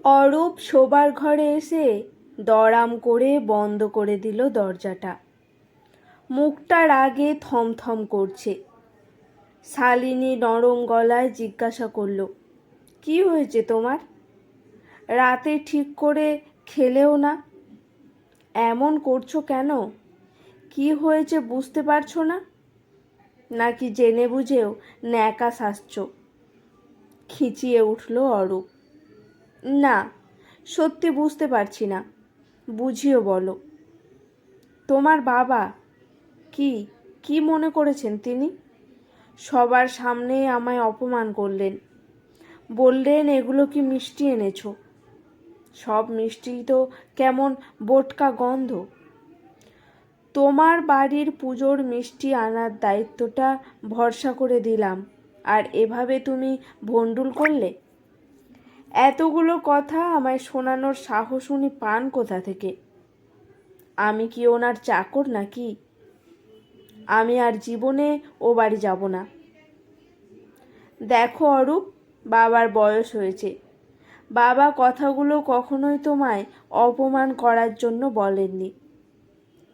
অরূপ শোবার ঘরে এসে দড়াম করে বন্ধ করে দিল দরজাটা। মুখটা রাগে থমথম করছে। শালিনী নরম গলায় জিজ্ঞাসা করল, কি হয়েছে তোমার? রাতে ঠিক করে খেলেও না, এমন করছো কেন? কি হয়েছে বুঝতে পারছো না? নাকি জেনে বুঝেও ন্যাকা সাজছ? খিচিয়ে উঠল অরূপ। না, সত্যি বুঝতে পারছি না, বুঝিও বলো। তোমার বাবা কি কি মনে করেছেন তিনি? সবার সামনে আমায় অপমান করলেন, বললেন এগুলো কি মিষ্টি এনেছো? সব মিষ্টি তো কেমন বোটকা গন্ধ। তোমার বাড়ির পুজোর মিষ্টি আনার দায়িত্বটা ভরসা করে দিলাম, আর এভাবে তুমি ভণ্ডুল করলে? এতগুলো কথা আমায় শোনানোর সাহস উনি পান কোথা থেকে? আমি কি ওনার চাকর নাকি? আমি আর জীবনে ও বাড়ি যাব না। দেখো অরূপ, বাবার বয়স হয়েছে। বাবা কথাগুলো কখনোই তোমায় অপমান করার জন্য বলেননি।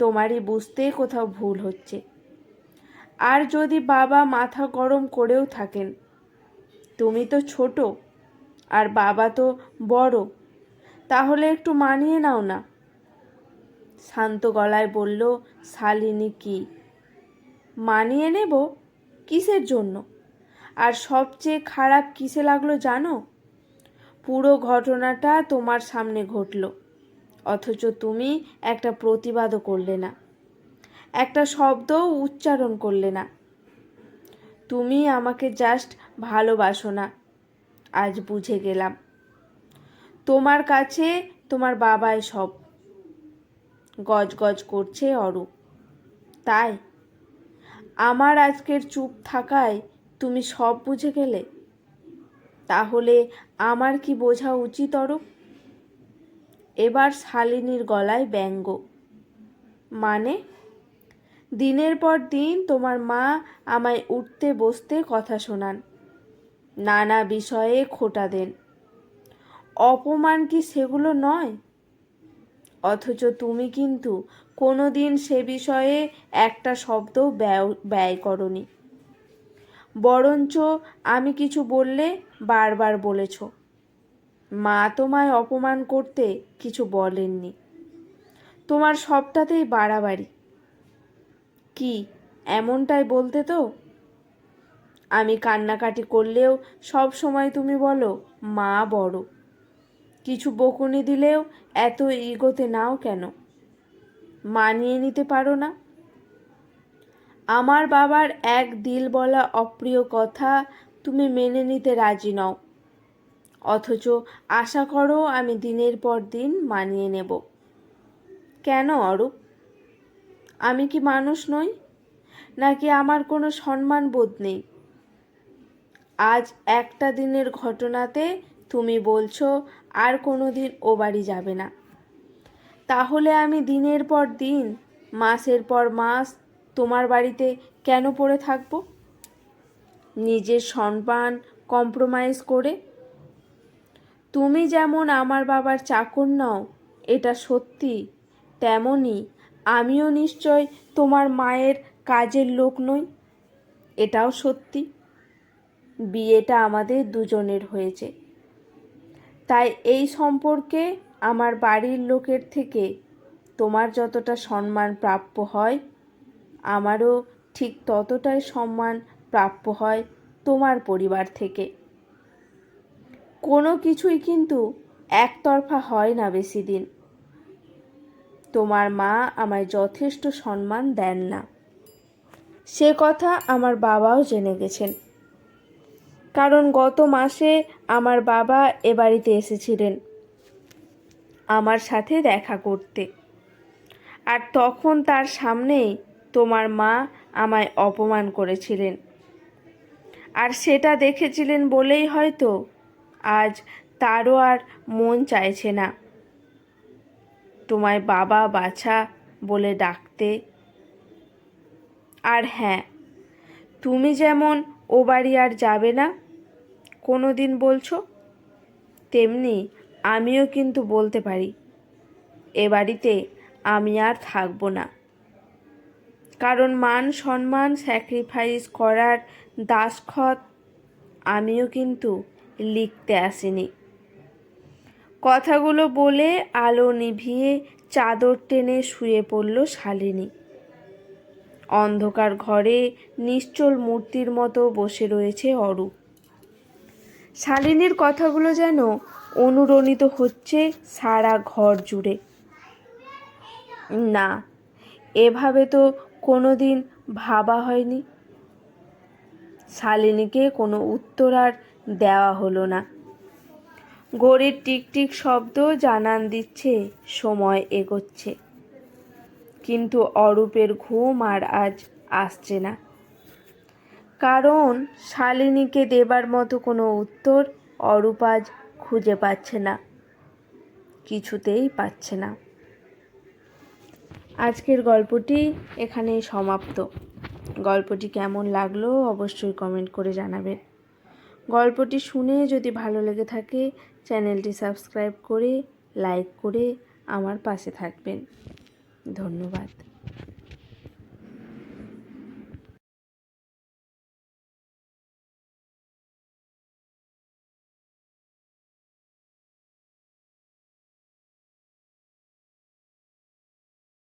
তোমারই বুঝতে কোথাও ভুল হচ্ছে। আর যদি বাবা মাথা গরম করেও থাকেন, তুমি তো ছোট আর বাবা তো বড়, তাহলে একটু মানিয়ে নাও না। শান্ত গলায় বলল শালিনী। কি মানিয়ে নেব? কিসের জন্য? আর সবচেয়ে খারাপ কিসে লাগলো জানো? পুরো ঘটনাটা তোমার সামনে ঘটল, অথচ তুমি একটা প্রতিবাদও করলে না, একটা শব্দও উচ্চারণ করলে না। তুমি আমাকে জাস্ট ভালোবাসো না, আজ বুঝে গেলাম। তোমার কাছে তোমার বাবাই সব। গজগজ করছে অরূপ। তাই আমার আজকের চুপ থাকায় তুমি সব বুঝে গেলে? তাহলে আমার কি বোঝা উচিত অরূপ? এবার শালিনীর গলায় ব্যঙ্গ। মানে? দিনের পর দিন তোমার মা আমায় উঠতে বসতে কথা শোনান, নানা বিষয়ে খোঁটা দেন। অপমান কি সেগুলো নয়? অথচ তুমি কিন্তু কোনো দিন সে বিষয়ে একটা শব্দ ব্যয় করনি। বরঞ্চ আমি কিছু বললে বারবার বলেছ। মা তোমায় অপমান করতে কিছু বলেননি। তোমার সবটাতেই বাড়াবাড়ি। কি এমনটাই বলতে তো? আমি কান্নাকাটি করলেও সব সময় তুমি বলো মা বড়। কিছু বকুনি দিলেও এত ইগোতে নাও কেন? মানিয়ে নিতে পারো না? আমার বাবার এক দিল বলা অপ্রিয় কথা তুমি মেনে নিতে রাজি নও, অথচ আশা করো আমি দিনের পর দিন মানিয়ে নেব। কেন অরূপ? আমি কি মানুষ নই? নাকি আমার কোনো সম্মান বোধ নেই? আজ একটা দিনের ঘটনাতে তুমি বলছো আর কোনো দিন ও বাড়ি যাবে না। তাহলে আমি দিনের পর দিন, মাসের পর মাস তোমার বাড়িতে কেন পড়ে থাকবো? নিজের সম্মান কম্প্রোমাইজ করে? তুমি যেমন আমার বাবার চাকর নও এটা সত্যি, তেমনই আমিও নিশ্চয় তোমার মায়ের কাজের লোক নই, এটাও সত্যি। বিয়েটা আমাদের দুজনের হয়েছে, তাই এই সম্পর্কে আমার বাড়ির লোকের থেকে তোমার যতটা সম্মান প্রাপ্য হয়, আমারও ঠিক ততটাই সম্মান প্রাপ্য হয় তোমার পরিবার থেকে। কোনো কিছুই কিন্তু একতরফা হয় না বেশি দিন। তোমার মা আমায় যথেষ্ট সম্মান দেন না, সে কথা আমার বাবাও জেনে গেছেন। কারণ গত মাসে আমার বাবা এ বাড়িতে এসেছিলেন আমার সাথে দেখা করতে, আর তখন তার সামনেই তোমার মা আমায় অপমান করেছিলেন। আর সেটা দেখেছিলেন বলেই হয়তো আজ তারও আর মন চাইছে না তোমায় বাবা বাছা বলে ডাকতে। আর হ্যাঁ, তুমি যেমন ও বাড়ি আর যাবে না কোনো দিন বলছো, তেমনি আমিও কিন্তু বলতে পারি এ বাড়িতে আমি আর থাকবো না, কারণ মান সম্মান স্যাক্রিফাইস করার দাসখত আমিও কিন্তু লিখতে আসিনি। কথাগুলো বলে আলো নিভিয়ে চাদর টেনে শুয়ে পড়ল শালিনী। অন্ধকার ঘরে নিশ্চল মূর্তির মতো বসে রয়েছে অরূপ। শালিনীর কথাগুলো যেন অনুরণিত হচ্ছে সারা ঘর জুড়ে। না, এভাবে তো কোনোদিন ভাবা হয়নি। শালিনীকে কোনো উত্তর আর দেওয়া হলো না। ঘড়ির টিকটিক শব্দ জানান দিচ্ছে সময় এগোচ্ছে, কিন্তু অরূপের ঘুম আর আজ আসছে না, কারণ শালিনীকে দেবার মতো কোনো উত্তর অরূপ আজ খুঁজে পাচ্ছে না, কিছুতেই পাচ্ছে না। আজকের গল্পটি এখানেই সমাপ্ত। গল্পটি কেমন লাগলো অবশ্যই কমেন্ট করে জানাবেন। গল্পটি শুনে যদি ভালো লেগে থাকে চ্যানেলটি সাবস্ক্রাইব করে লাইক করে আমার পাশে থাকবেন। ধন্যবাদ।